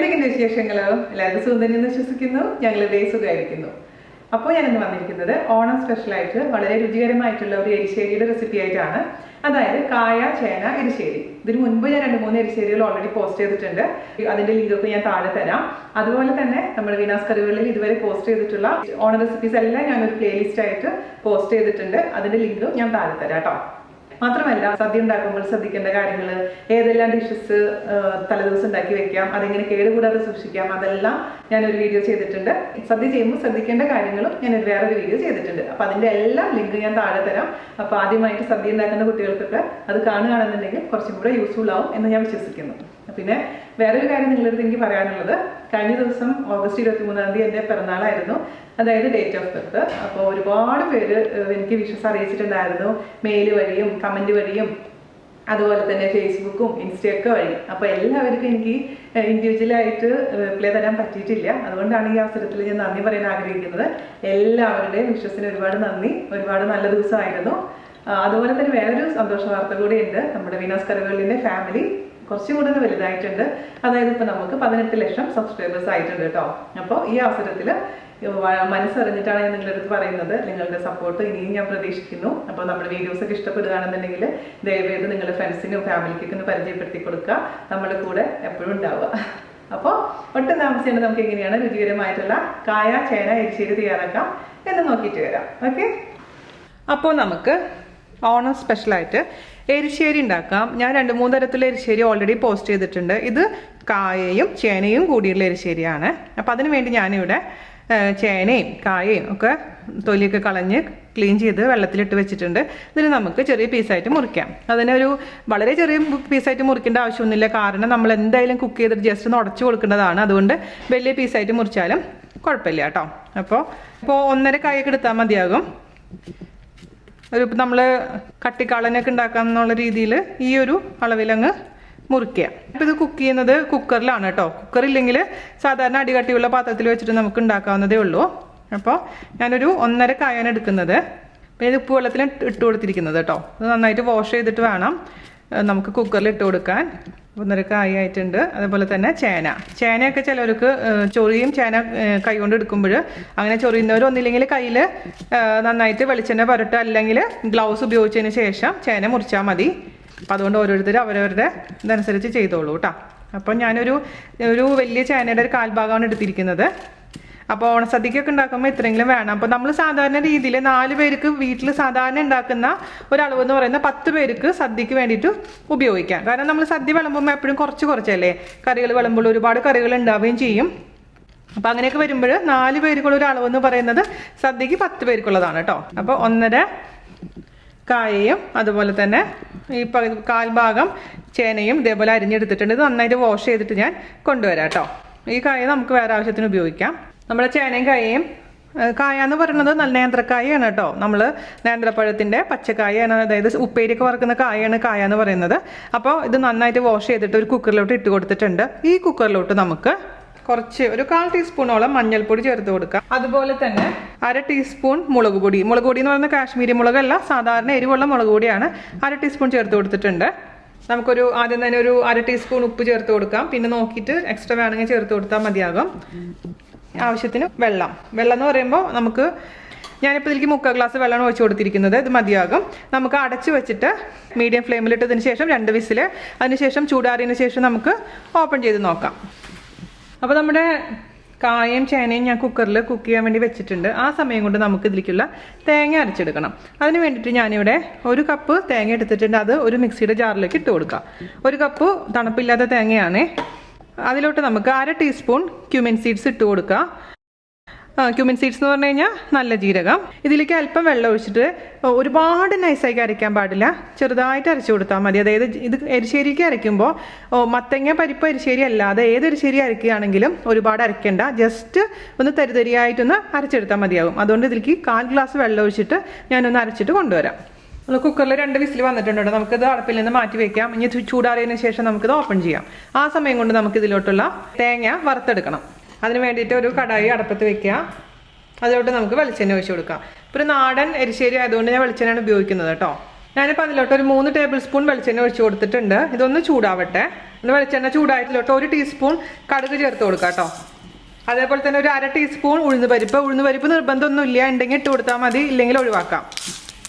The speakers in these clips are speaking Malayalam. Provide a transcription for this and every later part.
എന്തൊക്കെയുണ്ട് വിശേഷങ്ങളോ? എല്ലാവർക്കും സുഖം തന്നെയെന്ന് വിശ്വസിക്കുന്നു. ഞങ്ങൾ ഇവിടെ സുഖമായിരിക്കുന്നു. അപ്പോൾ ഞാനിന്ന് വന്നിരിക്കുന്നത് ഓണം സ്പെഷ്യലായിട്ട് വളരെ രുചികരമായിട്ടുള്ള ഒരു എരിശ്ശേരിയുടെ റെസിപ്പി ആയിട്ടാണ്. അതായത് കായ ചേന എരിശ്ശേരി. ഇതിന് മുൻപ് ഞാൻ 2-3 എരിശ്ശേരികൾ ഓൾറെഡി പോസ്റ്റ് ചെയ്തിട്ടുണ്ട്. അതിന്റെ ലിങ്കൊക്കെ ഞാൻ താഴെ തരാം. അതുപോലെ തന്നെ നമ്മുടെ വീനാസ് കറികളിൽ ഇതുവരെ പോസ്റ്റ് ചെയ്തിട്ടുള്ള ഓണം റെസിപ്പീസ് എല്ലാം ഞാനൊരു പ്ലേലിസ്റ്റ് ആയിട്ട് പോസ്റ്റ് ചെയ്തിട്ടുണ്ട്. അതിന്റെ ലിങ്ക് ഞാൻ താഴെ തരാം കേട്ടോ. മാത്രമല്ല, സദ്യ ഉണ്ടാക്കുമ്പോൾ ശ്രദ്ധിക്കേണ്ട കാര്യങ്ങൾ, ഏതെല്ലാം ഡിഷസ് തലേദിവസം ഉണ്ടാക്കി വെക്കാം, അതെങ്ങനെ കേടുകൂടാതെ സൂക്ഷിക്കാം, അതെല്ലാം ഞാനൊരു വീഡിയോ ചെയ്തിട്ടുണ്ട്. സദ്യ ചെയ്യുമ്പോൾ ശ്രദ്ധിക്കേണ്ട കാര്യങ്ങളും ഞാൻ വേറൊരു വീഡിയോ ചെയ്തിട്ടുണ്ട്. അപ്പോൾ അതിൻ്റെ എല്ലാം ലിങ്ക് ഞാൻ താഴെ തരാം. അപ്പോൾ ആദ്യമായിട്ട് സദ്യ ഉണ്ടാക്കുന്ന കുട്ടികൾക്കൊക്കെ അത് കാണുകയാണെന്നുണ്ടെങ്കിൽ കുറച്ചും കൂടെ യൂസ്ഫുൾ ആവും എന്ന് ഞാൻ വിശ്വസിക്കുന്നു. പിന്നെ വേറൊരു കാര്യം നിങ്ങളുടെ അടുത്ത് എനിക്ക് പറയാനുള്ളത്, കഴിഞ്ഞ ദിവസം ഓഗസ്റ്റ് 23-ാം തീയതി എൻ്റെ പിറന്നാളായിരുന്നു, അതായത് ഡേറ്റ് ഓഫ് ബർത്ത്. അപ്പോൾ ഒരുപാട് പേര് എനിക്ക് വിഷസ് അറിയിച്ചിട്ടുണ്ടായിരുന്നു, മെയിൽ വഴിയും കമൻറ്റ് വഴിയും അതുപോലെ തന്നെ ഫേസ്ബുക്കും ഇൻസ്റ്റയൊക്കെ വഴി. അപ്പോൾ എല്ലാവർക്കും എനിക്ക് ഇൻഡിവിജ്വലായിട്ട് റിപ്ലൈ തരാൻ പറ്റിയിട്ടില്ല. അതുകൊണ്ടാണ് ഈ അവസരത്തിൽ ഞാൻ നന്ദി പറയാൻ ആഗ്രഹിക്കുന്നത്. എല്ലാവരുടെയും വിഷസിന് ഒരുപാട് നന്ദി. ഒരുപാട് നല്ല ദിവസമായിരുന്നു. അതുപോലെ തന്നെ വേറൊരു സന്തോഷ വാർത്ത കൂടിയുണ്ട്. നമ്മുടെ വീനാസ് കറികളിൻ്റെ ഫാമിലി കുറച്ചും കൂടെ വലുതായിട്ടുണ്ട്. അതായത് ഇപ്പോൾ നമുക്ക് 18 ലക്ഷം സബ്സ്ക്രൈബേഴ്സ് ആയിട്ടുണ്ട് കേട്ടോ. അപ്പോൾ ഈ അവസരത്തിൽ മനസ്സറിഞ്ഞിട്ടാണ് ഞാൻ നിങ്ങളുടെ അടുത്ത് പറയുന്നത്. നിങ്ങളുടെ സപ്പോർട്ട് ഇനിയും ഞാൻ പ്രതീക്ഷിക്കുന്നു. അപ്പോൾ നമ്മുടെ വീഡിയോസൊക്കെ ഇഷ്ടപ്പെടുകയാണെന്നുണ്ടെങ്കിൽ ദയവേത് നിങ്ങളുടെ ഫ്രണ്ട്സിനും ഫാമിലിക്കൊക്കെ ഒന്ന് പരിചയപ്പെടുത്തി കൊടുക്കുക. നമ്മുടെ കൂടെ എപ്പോഴും ഉണ്ടാവുക. അപ്പോൾ ഒട്ടും താമസിക്കേണ്ട നമുക്ക് എങ്ങനെയാണ് രുചികരമായിട്ടുള്ള കായ ചേന എരിശ്ശേരി തയ്യാറാക്കാം എന്ന് നോക്കിയിട്ട് വരാം. ഓക്കെ, അപ്പോൾ നമുക്ക് ഓണം സ്പെഷ്യലായിട്ട് എരിശ്ശേരി ഉണ്ടാക്കാം. ഞാൻ 2-3 തരത്തിലുള്ള എരിശ്ശേരി ഓൾറെഡി പോസ്റ്റ് ചെയ്തിട്ടുണ്ട്. ഇത് കായയും ചേനയും കൂടിയുള്ള എരിശ്ശേരിയാണ്. അപ്പോൾ അതിന് വേണ്ടി ഞാനിവിടെ ചേനയും കായയും ഒക്കെ തൊലിയൊക്കെ കളഞ്ഞ് ക്ലീൻ ചെയ്ത് വെള്ളത്തിലിട്ട് വെച്ചിട്ടുണ്ട്. ഇതിന് നമുക്ക് ചെറിയ പീസായിട്ട് മുറിക്കാം. അതിനൊരു വളരെ ചെറിയ പീസായിട്ട് മുറിക്കേണ്ട ആവശ്യമൊന്നുമില്ല. കാരണം നമ്മൾ എന്തായാലും കുക്ക് ചെയ്തിട്ട് ജസ്റ്റ് ഒന്ന് ഉടച്ചു കൊടുക്കേണ്ടതാണ്. അതുകൊണ്ട് വലിയ പീസായിട്ട് മുറിച്ചാലും കുഴപ്പമില്ല കേട്ടോ. അപ്പോൾ 1.5 കായൊക്കെ എടുത്താൽ മതിയാകും. നമ്മൾ കട്ടിക്കാളനൊക്കെ ഉണ്ടാക്കാം എന്നുള്ള രീതിയിൽ ഈ ഒരു അളവിലങ്ങ് മുറിക്കുക. അപ്പോൾ ഇത് കുക്ക് ചെയ്യുന്നത് കുക്കറിലാണ് കേട്ടോ. കുക്കറില്ലെങ്കിൽ സാധാരണ അടികട്ടിയുള്ള പാത്രത്തിൽ വെച്ചിട്ട് നമുക്ക് ഉണ്ടാക്കാവുന്നതേ ഉള്ളൂ. അപ്പോൾ ഞാനൊരു 1.5 കായാണ് എടുക്കുന്നത്. പിന്നെ ഇത് ഉപ്പ് വെള്ളത്തിൽ ഇട്ട് കൊടുത്തിരിക്കുന്നത് കേട്ടോ. ഇത് നന്നായിട്ട് വാഷ് ചെയ്തിട്ട് വേണം നമുക്ക് കുക്കറിൽ ഇട്ട് കൊടുക്കാൻ. 1.5 കായ ആയിട്ടുണ്ട്. അതുപോലെ തന്നെ ചേനയൊക്കെ ചിലവർക്ക് ചൊറിയും. ചേന കൈ കൊണ്ട് എടുക്കുമ്പോൾ അങ്ങനെ ചൊറിയുന്നവർ ഒന്നില്ലെങ്കിൽ കയ്യിൽ നന്നായിട്ട് വെളിച്ചെണ്ണ പുരട്ടുക, അല്ലെങ്കിൽ ഗ്ലൗസ് ഉപയോഗിച്ചതിന് ശേഷം ചേന മുറിച്ചാൽ മതി. അപ്പം അതുകൊണ്ട് ഓരോരുത്തരും അവരവരുടെ ഇതനുസരിച്ച് ചെയ്തോളൂ കേട്ടോ. അപ്പം ഞാനൊരു വലിയ ചേനയുടെ ഒരു 1/4 ഭാഗമാണ് എടുത്തിരിക്കുന്നത്. അപ്പോൾ ഓണസദ്യക്കൊക്കെ ഉണ്ടാക്കുമ്പോൾ ഇത്രയെങ്കിലും വേണം. അപ്പോൾ നമ്മൾ സാധാരണ രീതിയിൽ 4 പേർക്ക് വീട്ടിൽ സാധാരണ ഉണ്ടാക്കുന്ന ഒരളവ് എന്ന് പറയുന്നത് 10 പേർക്ക് സദ്യക്ക് വേണ്ടിയിട്ട് ഉപയോഗിക്കാം. കാരണം നമ്മൾ സദ്യ വിളമ്പുമ്പോൾ എപ്പോഴും കുറച്ചല്ലേ കറികൾ വിളമ്പുമ്പോൾ ഒരുപാട് കറികൾ ഉണ്ടാവുകയും ചെയ്യും. അപ്പോൾ അങ്ങനെയൊക്കെ വരുമ്പോൾ 4 പേർക്കുള്ള ഒരു അളവ് എന്ന് പറയുന്നത് സദ്യക്ക് 10 പേർക്കുള്ളതാണ് കേട്ടോ. അപ്പോൾ 1.5 കായയും അതുപോലെ തന്നെ ഈ 1/4 ഭാഗം ചേനയും ഇതേപോലെ അരിഞ്ഞെടുത്തിട്ടുണ്ട്. ഇത് നന്നായിട്ട് വാഷ് ചെയ്തിട്ട് ഞാൻ കൊണ്ടുവരാം കേട്ടോ. ഈ കായ നമുക്ക് വേറെ ആവശ്യത്തിന് ഉപയോഗിക്കാം. നമ്മുടെ ചേനയും കായ എന്ന് പറയുന്നത് നല്ല നേന്ത്രക്കായാണ് കേട്ടോ. നമ്മൾ നേന്ത്രപ്പഴത്തിൻ്റെ പച്ചക്കായാണ്, അതായത് ഉപ്പേരിയൊക്കെ വറുക്കുന്ന കായ എന്ന് പറയുന്നത്. അപ്പോൾ ഇത് നന്നായിട്ട് വാഷ് ചെയ്തിട്ട് ഒരു കുക്കറിലോട്ട് ഇട്ട് കൊടുത്തിട്ടുണ്ട്. ഈ കുക്കറിലോട്ട് നമുക്ക് കുറച്ച് ഒരു 1/4 ടീസ്പൂണോളം മഞ്ഞൾപ്പൊടി ചേർത്ത് കൊടുക്കാം. അതുപോലെ തന്നെ 1/2 ടീസ്പൂൺ മുളക് പൊടി എന്ന് പറയുന്നത് കാശ്മീരി മുളകല്ല, സാധാരണ എരിവുള്ള മുളക് പൊടിയാണ്. 1/2 ടീസ്പൂൺ ചേർത്ത് കൊടുത്തിട്ടുണ്ട്. നമുക്കൊരു ആദ്യം തന്നെ ഒരു 1/2 ടീസ്പൂൺ ഉപ്പ് ചേർത്ത് കൊടുക്കാം. പിന്നെ നോക്കിയിട്ട് എക്സ്ട്രാ വേണമെങ്കിൽ ചേർത്ത് കൊടുത്താൽ മതിയാകും. ആവശ്യത്തിന് വെള്ളം എന്ന് പറയുമ്പോൾ ഞാനിപ്പോൾ ഇതിലേക്ക് 3/4 ഗ്ലാസ് വെള്ളമാണ് ഒഴിച്ച് കൊടുത്തിരിക്കുന്നത്. ഇത് മതിയാകും. നമുക്ക് അടച്ച് വെച്ചിട്ട് മീഡിയം ഫ്ലെയിമിലിട്ടതിന് ശേഷം 2 വിസിൽ, അതിനുശേഷം ചൂടാറിയതിന് ശേഷം നമുക്ക് ഓപ്പൺ ചെയ്ത് നോക്കാം. അപ്പോൾ നമ്മുടെ കായയും ചേനയും ഞാൻ കുക്കറിൽ കുക്ക് ചെയ്യാൻ വേണ്ടി വെച്ചിട്ടുണ്ട്. ആ സമയം കൊണ്ട് നമുക്ക് ഇതിലേക്കുള്ള തേങ്ങ അരച്ചെടുക്കണം. അതിന് വേണ്ടിയിട്ട് ഞാനിവിടെ 1 കപ്പ് തേങ്ങ എടുത്തിട്ടുണ്ട്. അത് ഒരു മിക്സിയുടെ ജാറിലേക്ക് ഇട്ട് കൊടുക്കാം. 1 കപ്പ് തണുപ്പില്ലാത്ത തേങ്ങയാണ്. അതിലോട്ട് നമുക്ക് 1/2 ടീസ്പൂൺ ക്യുമിൻ സീഡ്സ് ഇട്ട് കൊടുക്കുക. ക്യുമിൻ സീഡ്സ് എന്ന് പറഞ്ഞു കഴിഞ്ഞാൽ നല്ല ജീരകം. ഇതിലേക്ക് അല്പം വെള്ളം ഒഴിച്ചിട്ട് ഒരുപാട് നൈസായി അരയ്ക്കാൻ പാടില്ല, ചെറുതായിട്ട് അരച്ചു കൊടുത്താൽ മതി. അതായത് ഇത് എരിശ്ശേരിക്ക് അരയ്ക്കുമ്പോൾ മത്തങ്ങ പരിപ്പ് എരിശ്ശേരി അല്ലാതെ ഏത് എരിശ്ശേരി അരയ്ക്കുകയാണെങ്കിലും ഒരുപാട് അരയ്ക്കേണ്ട, ജസ്റ്റ് ഒന്ന് തരിതരിയായിട്ടൊന്ന് അരച്ചെടുത്താൽ മതിയാകും. അതുകൊണ്ട് ഇതിലേക്ക് 1/4 ഗ്ലാസ് വെള്ളം ഒഴിച്ചിട്ട് ഞാനൊന്ന് അരച്ചിട്ട് കൊണ്ടുവരാം. കുക്കറിൽ 2 വിസിൽ വന്നിട്ടുണ്ട്. നമുക്കിത് അടുപ്പിൽ നിന്ന് മാറ്റി വെക്കാം. ഇനി ചൂടാറിയതിന് ശേഷം നമുക്കിത് ഓപ്പൺ ചെയ്യാം. ആ സമയം കൊണ്ട് നമുക്ക് ഇതിലോട്ടുള്ള തേങ്ങ വറുത്തെടുക്കണം. അതിന് വേണ്ടിയിട്ട് ഒരു കടായി അടുപ്പത്ത് വെക്കുക. അതിലോട്ട് നമുക്ക് വെളിച്ചെണ്ണ ഒഴിച്ച് കൊടുക്കാം. ഇപ്പോൾ ഒരു നാടൻ എരിശ്ശേരി ആയതുകൊണ്ട് ഞാൻ വെളിച്ചെണ്ണയാണ് ഉപയോഗിക്കുന്നത് കേട്ടോ. ഞാനിപ്പോൾ അതിലോട്ട് ഒരു 3 ടേബിൾ സ്പൂൺ വെളിച്ചെണ്ണ ഒഴിച്ച് കൊടുത്തിട്ടുണ്ട്. ഇതൊന്ന് ചൂടാവട്ടെ. വെളിച്ചെണ്ണ ചൂടായിട്ടിലോട്ട് 1 ടീസ്പൂൺ കടുക് ചേർത്ത് കൊടുക്കാം കേട്ടോ. അതേപോലെ തന്നെ ഒരു 1/2 ടീസ്പൂൺ ഉഴുന്ന് പരിപ്പ് നിർബന്ധമൊന്നുമില്ല, ഉണ്ടെങ്കിൽ ഇട്ട് കൊടുത്താൽ മതി, ഇല്ലെങ്കിൽ ഒഴിവാക്കാം.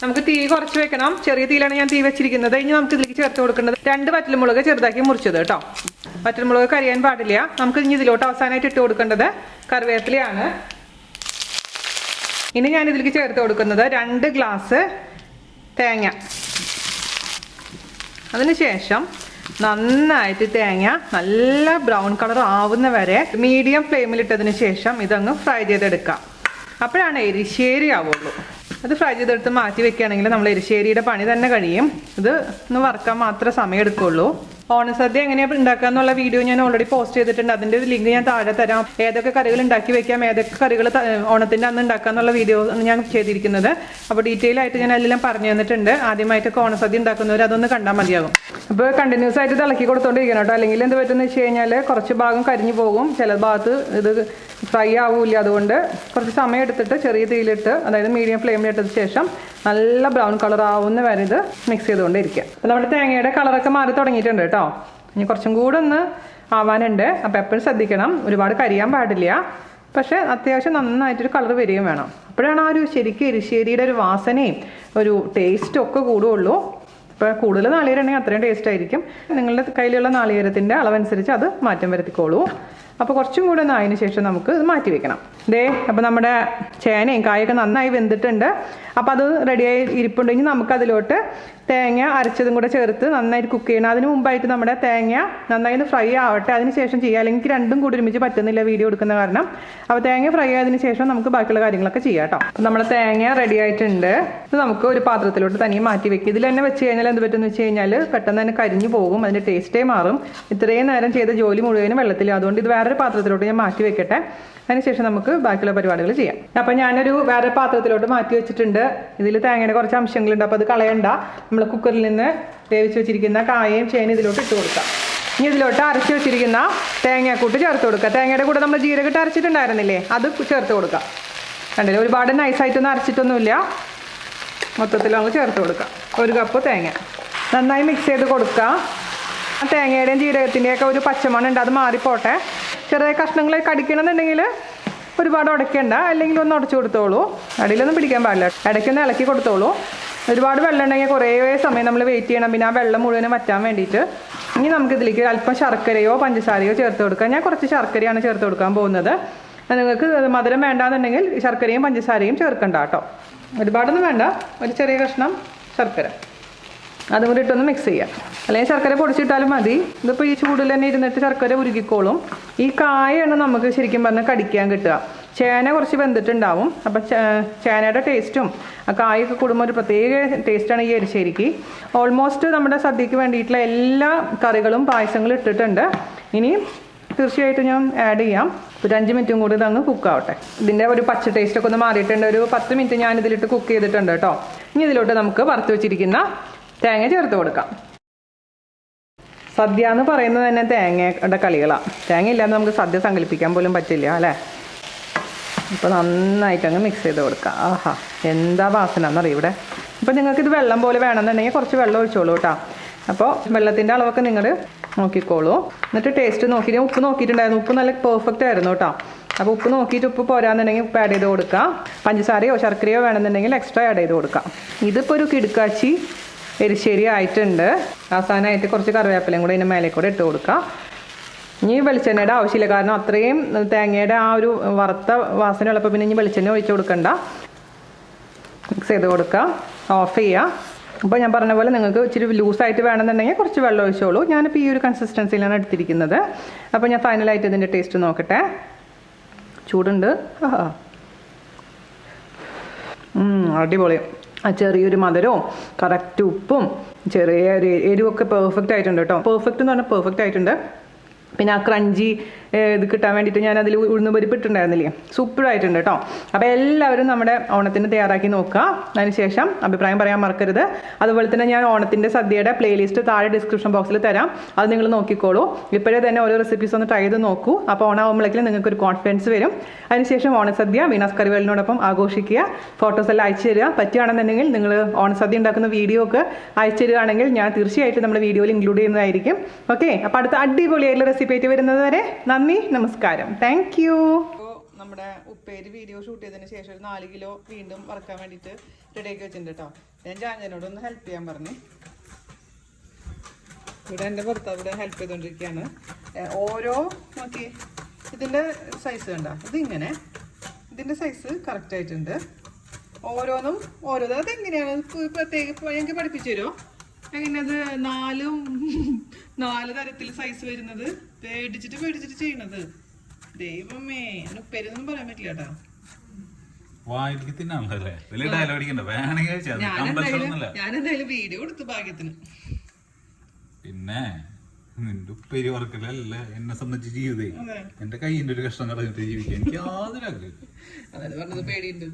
നമുക്ക് തീ കുറച്ച് വെക്കണം. ചെറിയ തീയിലാണ് ഞാൻ തീ വെച്ചിരിക്കുന്നത്. ഇനി നമുക്ക് ഇതിലേക്ക് ചേർത്ത് കൊടുക്കേണ്ടത് 2 വറ്റൽമുളക് ചെറുതാക്കി മുറിച്ചത് കേട്ടോ. വറ്റൽമുളക് കരിയാൻ പാടില്ല. നമുക്ക് ഇനി ഇതിലോട്ട് അവസാനമായിട്ട് ഇട്ട് കൊടുക്കേണ്ടത് കറിവേപ്പിലയാണ്. ഇനി ഞാൻ ഇതിലേക്ക് ചേർത്ത് കൊടുക്കുന്നത് 2 ഗ്ലാസ് തേങ്ങ. അതിനുശേഷം നന്നായിട്ട് തേങ്ങ നല്ല ബ്രൗൺ കളർ ആവുന്ന വരെ മീഡിയം ഫ്ലെയിമിലിട്ടതിന് ശേഷം ഇതങ്ങ് ഫ്രൈ ചെയ്തെടുക്കാം. അപ്പോഴാണ് എരിശ്ശേരി ആവുള്ളൂ. അത് ഫ്രൈ ചെയ്തെടുത്ത് മാറ്റി വെക്കുകയാണെങ്കിൽ നമ്മൾ എരിശ്ശേരിയുടെ പണി തന്നെ കഴിയും. ഇത് ഒന്ന് വറുക്കാൻ മാത്രമേ സമയം എടുക്കുള്ളൂ. ഓണസദ്യ എങ്ങനെയാണ് ഉണ്ടാക്കുക എന്നുള്ള വീഡിയോ ഞാൻ ഓൾറെഡി പോസ്റ്റ് ചെയ്തിട്ടുണ്ട്. അതിൻ്റെ ഒരു ലിങ്ക് ഞാൻ താഴെ തരാം. ഏതൊക്കെ കറികൾ ഉണ്ടാക്കി വെക്കാം, ഏതൊക്കെ കറികൾ ഓണത്തിൻ്റെ അന്ന് ഉണ്ടാക്കുക എന്നുള്ള വീഡിയോ ഞാൻ ചെയ്തിരിക്കുന്നത്. അപ്പോൾ ഡീറ്റെയിൽ ആയിട്ട് ഞാൻ എല്ലാം പറഞ്ഞു തന്നിട്ടുണ്ട്. ആദ്യമായിട്ടൊക്കെ ഓണസദ്യ ഉണ്ടാക്കുന്നവർ അതൊന്ന് കണ്ടാൽ മതിയാകും. അപ്പോൾ കണ്ടിന്യൂസ് ആയിട്ട് ഇളക്കി കൊടുത്തോണ്ടിരിക്കണം കേട്ടോ. അല്ലെങ്കിൽ എന്ത് പറ്റുമെന്ന് വെച്ച് കഴിഞ്ഞാൽ കുറച്ച് ഭാഗം കരിഞ്ഞു പോകും, ചില ഭാഗത്ത് ഇത് ഫ്രൈ ആവില്ല. അതുകൊണ്ട് കുറച്ച് സമയം എടുത്തിട്ട് ചെറിയ തീയിലിട്ട്, അതായത് മീഡിയം ഫ്ലെയിമിലിട്ടതിന് ശേഷം നല്ല ബ്രൗൺ കളർ ആവുന്ന വരെ ഇത് മിക്സ് ചെയ്തുകൊണ്ടിരിക്കുക. അപ്പോൾ നമ്മുടെ തേങ്ങയുടെ കളറൊക്കെ മാറി തുടങ്ങിയിട്ടുണ്ട് കേട്ടോ. ഇനി കുറച്ചും കൂടെ ഒന്ന് ആവാനുണ്ട്. അപ്പോൾ എപ്പോഴും ശ്രദ്ധിക്കണം, ഒരുപാട് കരിയാൻ പാടില്ല. പക്ഷേ അത്യാവശ്യം നന്നായിട്ടൊരു കളർ വരികയും വേണം. അപ്പോഴാണ് ആ ഒരു ശരിക്കും എരിശ്ശേരിയുടെ ഒരു വാസനയും ഒരു ടേസ്റ്റും ഒക്കെ കൂടുകയുള്ളൂ. ഇപ്പോൾ കൂടുതൽ നാളികേരം ഉണ്ടെങ്കിൽ അത്രയും ടേസ്റ്റ് ആയിരിക്കും. നിങ്ങളുടെ കയ്യിലുള്ള നാളികേരത്തിൻ്റെ അളവനുസരിച്ച് അത് മാറ്റം വരുത്തിക്കോളൂ. അപ്പോൾ കുറച്ചും കൂടെ ഒന്ന് ആയതിനു ശേഷം നമുക്ക് ഇത് മാറ്റി വെക്കണം. അപ്പോൾ നമ്മുടെ ചേനയും കായൊക്കെ നന്നായി വെന്തിട്ടുണ്ട്. അപ്പോൾ അത് റെഡിയായി ഇരിപ്പുണ്ടെങ്കിൽ നമുക്കതിലോട്ട് തേങ്ങ അരച്ചതും കൂടെ ചേർത്ത് നന്നായിട്ട് കുക്ക് ചെയ്യണം. അതിന് മുമ്പായിട്ട് നമ്മുടെ തേങ്ങ നന്നായി ഒന്ന് ഫ്രൈ ആവട്ടെ, അതിന് ശേഷം ചെയ്യുക. അല്ലെങ്കിൽ രണ്ടും കൂടി ഒരുമിച്ച് പറ്റുന്നില്ല വീഡിയോ എടുക്കുന്ന കാരണം. അപ്പോൾ തേങ്ങ ഫ്രൈ ആയതിനു ശേഷം നമുക്ക് ബാക്കിയുള്ള കാര്യങ്ങളൊക്കെ ചെയ്യാം കേട്ടോ. അപ്പോൾ നമ്മുടെ തേങ്ങ റെഡി ആയിട്ടുണ്ട്. ഇത് നമുക്ക് ഒരു പാത്രത്തിലോട്ട് തനിയെ മാറ്റി വെക്കും. ഇതിൽ തന്നെ വെച്ച് കഴിഞ്ഞാൽ എന്ത് പറ്റുമെന്ന് വെച്ച് കഴിഞ്ഞാൽ പെട്ടെന്ന് തന്നെ കരിഞ്ഞു പോകും, അതിൻ്റെ ടേസ്റ്റേ മാറും. ഇത്രയും നേരം ചെയ്ത ജോലി മുഴുവനും വെള്ളത്തിൽ. അതുകൊണ്ട് ഇത് വേറൊരു പാത്രത്തിലോട്ട് ഞാൻ മാറ്റി വെക്കട്ടെ. അതിനുശേഷം നമുക്ക് ബാക്കിയുള്ള പരിപാടികൾ ചെയ്യാം. അപ്പോൾ ഞാനൊരു വേറെ പാത്രത്തിലോട്ട് മാറ്റി വെച്ചിട്ടുണ്ട്. ഇതിൽ തേങ്ങയുടെ കുറച്ച് അംശങ്ങളുണ്ട്, അപ്പോൾ അത് കളയണ്ട. നമ്മൾ കുക്കറിൽ നിന്ന് വേവിച്ച് വെച്ചിരിക്കുന്ന കായയും ചേനയും ഇതിലോട്ട് ഇട്ട് കൊടുക്കാം. ഇനി ഇതിലോട്ട് അരച്ച് വെച്ചിരിക്കുന്ന തേങ്ങാക്കൂട്ട് ചേർത്ത് കൊടുക്കുക. തേങ്ങയുടെ കൂടെ നമ്മൾ ജീരകട്ട് അരച്ചിട്ടുണ്ടായിരുന്നില്ലേ, അത് ചേർത്ത് കൊടുക്കാം. കണ്ടില്ലേ, ഒരുപാട് നൈസായിട്ടൊന്നും അരച്ചിട്ടൊന്നുമില്ല, മൊത്തത്തിൽ നമ്മൾ ചേർത്ത് കൊടുക്കാം. 1 കപ്പ് തേങ്ങ നന്നായി മിക്സ് ചെയ്ത് കൊടുക്കുക. തേങ്ങയുടെയും ജീരകത്തിൻ്റെയൊക്കെ ഒരു പച്ചമണം ഉണ്ട്, അത് മാറിപ്പോട്ടെ. ചെറിയ കഷ്ണങ്ങൾ കടിക്കണമെന്നുണ്ടെങ്കിൽ ഒരുപാട് ഉടയ്ക്കണ്ട, അല്ലെങ്കിൽ ഒന്ന് ഉടച്ചു കൊടുത്തോളൂ. അടിയിലൊന്നും പിടിക്കാൻ പാടില്ല, ഇടയ്ക്കൊന്ന് ഇളക്കി കൊടുത്തോളൂ. ഒരുപാട് വെള്ളം ഉണ്ടെങ്കിൽ കുറേ സമയം നമ്മൾ വെയിറ്റ് ചെയ്യണം, പിന്നെ ആ വെള്ളം മുഴുവനും വറ്റാൻ വേണ്ടിയിട്ട്. ഇനി നമുക്കിതിലേക്ക് അല്പം ശർക്കരയോ പഞ്ചസാരയോ ചേർത്ത് കൊടുക്കാം. ഞാൻ കുറച്ച് ശർക്കരയാണ് ചേർത്ത് കൊടുക്കാൻ പോകുന്നത്. നിങ്ങൾക്ക് മധുരം വേണ്ടാന്നുണ്ടെങ്കിൽ ശർക്കരയും പഞ്ചസാരയും ചേർക്കണ്ട കേട്ടോ. ഒരുപാടൊന്നും വേണ്ട, ഒരു ചെറിയ കഷ്ണം ശർക്കര അതും കൂടി ഇട്ടൊന്ന് മിക്സ് ചെയ്യാം. അല്ലെങ്കിൽ ശർക്കര പൊടിച്ചിട്ടാലും മതി. ഇതിപ്പോൾ ഈ ചൂടിൽ തന്നെ ഇരുന്നിട്ട് ശർക്കര ഉരുകിക്കോളും. ഈ കായാണ് നമുക്ക് ശരിക്കും പറഞ്ഞാൽ കടിക്കാൻ കിട്ടുക. ചേന കുറച്ച് വെന്തിട്ടുണ്ടാവും. അപ്പം ചേനയുടെ ടേസ്റ്റും ആ കായൊക്കെ കൂടുമ്പോൾ ഒരു പ്രത്യേക ടേസ്റ്റാണ് ഈ എരിശ്ശേരിക്ക്. ഓൾമോസ്റ്റ് നമ്മുടെ സദ്യക്ക് വേണ്ടിയിട്ടുള്ള എല്ലാ കറികളും പായസങ്ങളും ഇട്ടിട്ടുണ്ട്. ഇനി തീർച്ചയായിട്ടും ഞാൻ ആഡ് ചെയ്യാം. ഒരു 5 മിനിറ്റും കൂടി ഇതങ്ങ് കുക്കാവട്ടെ. ഇതിൻ്റെ ഒരു പച്ച ടേസ്റ്റൊക്കെ ഒന്ന് മാറിയിട്ടുണ്ട്. ഒരു 10 മിനിറ്റ് ഞാൻ ഇതിലിട്ട് കുക്ക് ചെയ്തിട്ടുണ്ട് കേട്ടോ. ഇനി ഇതിലോട്ട് നമുക്ക് വറുത്ത് വെച്ചിരിക്കുന്ന തേങ്ങ ചേർത്ത് കൊടുക്കാം. സദ്യ എന്ന് പറയുന്നത് തന്നെ തേങ്ങയുടെ കളികളാണ്. തേങ്ങ ഇല്ലാതെ നമുക്ക് സദ്യ സങ്കല്പിക്കാൻ പോലും പറ്റില്ല അല്ലേ. ഇപ്പോൾ നന്നായിട്ടങ്ങ് മിക്സ് ചെയ്ത് കൊടുക്കാം. ആഹാ, എന്താ വാസന എന്നറിയാം ഇവിടെ. അപ്പോൾ നിങ്ങൾക്കിത് വെള്ളം പോലെ വേണമെന്നുണ്ടെങ്കിൽ കുറച്ച് വെള്ളം ഒഴിച്ചോളൂ കേട്ടോ. അപ്പോൾ വെള്ളത്തിൻ്റെ അളവൊക്കെ നിങ്ങൾ നോക്കിക്കോളൂ. എന്നിട്ട് ടേസ്റ്റ് നോക്കി, ഞാൻ ഉപ്പ് നോക്കിയിട്ടുണ്ടായിരുന്നു. ഉപ്പ് നല്ല പെർഫെക്റ്റ് ആയിരുന്നു കേട്ടോ. അപ്പോൾ ഉപ്പ് നോക്കിയിട്ട് ഉപ്പ് പോരാന്നുണ്ടെങ്കിൽ ഉപ്പ് ആഡ് ചെയ്ത് കൊടുക്കാം. പഞ്ചസാരയോ ശർക്കരയോ വേണമെന്നുണ്ടെങ്കിൽ എക്സ്ട്രാ ആഡ് ചെയ്ത് കൊടുക്കാം. ഇതിപ്പോൾ ഒരു കിടുക്കാച്ചി എരിശ്ശേരി ആയിട്ടുണ്ട്. അവസാനമായിട്ട് കുറച്ച് കറിവേപ്പിലയും കൂടെ ഇതിൻ്റെ മേലെ കൂടെ ഇട്ട് കൊടുക്കാം. ഇനി വെളിച്ചെണ്ണയുടെ ആവശ്യമില്ല, കാരണം അത്രയും തേങ്ങയുടെ ആ ഒരു വറുത്ത വാസന ഉള്ളപ്പോൾ പിന്നെ ഇനി വെളിച്ചെണ്ണ ഒഴിച്ച് കൊടുക്കണ്ട. മിക്സ് ചെയ്ത് കൊടുക്കുക, ഓഫ് ചെയ്യുക. അപ്പോൾ ഞാൻ പറഞ്ഞ പോലെ നിങ്ങൾക്ക് ഇച്ചിരി ലൂസായിട്ട് വേണമെന്നുണ്ടെങ്കിൽ കുറച്ച് വെള്ളം ഒഴിച്ചോളൂ. ഞാനിപ്പോൾ ഈ ഒരു കൺസിസ്റ്റൻസിയിലാണ് എടുത്തിരിക്കുന്നത്. അപ്പോൾ ഞാൻ ഫൈനലായിട്ട് ഇതിൻ്റെ ടേസ്റ്റ് നോക്കട്ടെ. ചൂടുണ്ട്, അടിപൊളി. ആ ചെറിയൊരു മധുരവും കറക്റ്റ് ഉപ്പും ചെറിയ ഒരു എരിവൊക്കെ പെർഫെക്റ്റ് ആയിട്ടുണ്ട് കേട്ടോ. പെർഫെക്റ്റ് എന്ന് പറഞ്ഞാൽ പെർഫെക്റ്റ് ആയിട്ടുണ്ട്. പിന്നെ ആ ക്രഞ്ചി ഇത് കിട്ടാൻ വേണ്ടിയിട്ട് ഞാൻ അതിൽ ഉഴുന്ന് പരിപ്പ് ഇട്ടുണ്ടായിരുന്നില്ലേ, സൂപ്പറായിട്ടുണ്ട് കേട്ടോ. അപ്പോൾ എല്ലാവരും നമ്മുടെ ഓണത്തിന് തയ്യാറാക്കി നോക്കുക. അതിനുശേഷം അഭിപ്രായം പറയാൻ മറക്കരുത്. അതുപോലെ തന്നെ ഞാൻ ഓണത്തിൻ്റെ സദ്യയുടെ പ്ലേലിസ്റ്റ് താഴെ ഡിസ്ക്രിപ്ഷൻ ബോക്സിൽ തരാം, അത് നിങ്ങൾ നോക്കിക്കോളൂ. ഇപ്പോഴേ തന്നെ ഓരോ റെസിപ്പീസ് ഒന്ന് ട്രൈ ചെയ്ത് നോക്കൂ. അപ്പോൾ ഓണാകുമ്പോഴേക്കും നിങ്ങൾക്കൊരു കോൺഫിഡൻസ് വരും. അതിനുശേഷം ഓണസദ്യ വീണാസ് കറിവേലിനോടൊപ്പം ആഘോഷിക്കുക. ഫോട്ടോസ് എല്ലാം അയച്ചു തരിക. പറ്റുകയാണെന്നുണ്ടെങ്കിൽ നിങ്ങൾ ഓണസദ്യ ഉണ്ടാക്കുന്ന വീഡിയോ ഒക്കെ അയച്ചു തരികയാണെങ്കിൽ ഞാൻ തീർച്ചയായിട്ടും നമ്മുടെ വീഡിയോയിൽ ഇൻക്ലൂഡ് ചെയ്യുന്നതായിരിക്കും. ഓക്കെ, അപ്പോൾ അടുത്ത അടിപൊളിയായിട്ടുള്ള റെസിപ്പി ആയിട്ട് വരുന്നത് വരെ നന്ദി, നമസ്കാരം, താങ്ക് യു. നമ്മുടെ ഉപ്പേരി വീഡിയോ ഷൂട്ട് ചെയ്തതിന് ശേഷം 4 കിലോ വീണ്ടും വറക്കാൻ വേണ്ടിയിട്ട് റെഡിയാക്കി വെച്ചിട്ടുണ്ട് കേട്ടോ. ഞാൻ ജാൻജനോട് ഒന്ന് ഹെൽപ്പ് ചെയ്യാൻ പറഞ്ഞു. ഇവിടെ എൻ്റെ ഭർത്താവ് ഇവിടെ ഹെൽപ്പ് ചെയ്തുകൊണ്ടിരിക്കുകയാണ്. ഓരോ നോക്കി ഇതിൻ്റെ സൈസ് കണ്ട, ഇതിങ്ങനെ ഇതിൻ്റെ സൈസ് കറക്റ്റ് ആയിട്ടുണ്ട്. ഓരോന്നും ഓരോ അതെങ്ങനെയാണ് പ്രത്യേകം ഞങ്ങൾക്ക് പഠിപ്പിച്ചു തരുമോ എങ്ങനെയത് 4 തരത്തിൽ സൈസ് വരുന്നത്? പേടിച്ചിട്ട് ചെയ്യണത്. ദൈവമേ, ഉപ്പേരൊന്നും പറയാൻ പറ്റില്ല കേട്ടോ. ഞാനെന്തായാലും വീഡിയോ കൊടുത്തു ഭാഗ്യത്തിന്. പിന്നെ നിന്റെ ഉപ്പേരി വർക്കലല്ല എന്നെ സംബന്ധിച്ച് ജീവിതേ എന്റെ കയ്യിന്റെ ഒരു കഷ്ണം കളഞ്ഞിട്ട് ജീവിക്കാൻ എനിക്ക് യാതൊരു ആഗ്രഹം. അതായത് പറഞ്ഞത് പേടിയുണ്ട്.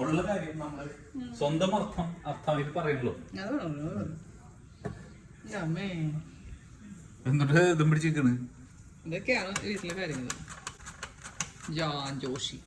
ഉള്ള കാര്യം നമ്മള് സ്വന്തം അർത്ഥമായിട്ട് പറയുള്ളൂ. എന്നിട്ട് ഇതും പിടിച്ചിരിക്കണ്. ഇതൊക്കെയാണ് വീട്ടിലെ കാര്യങ്ങൾ. ജോഷി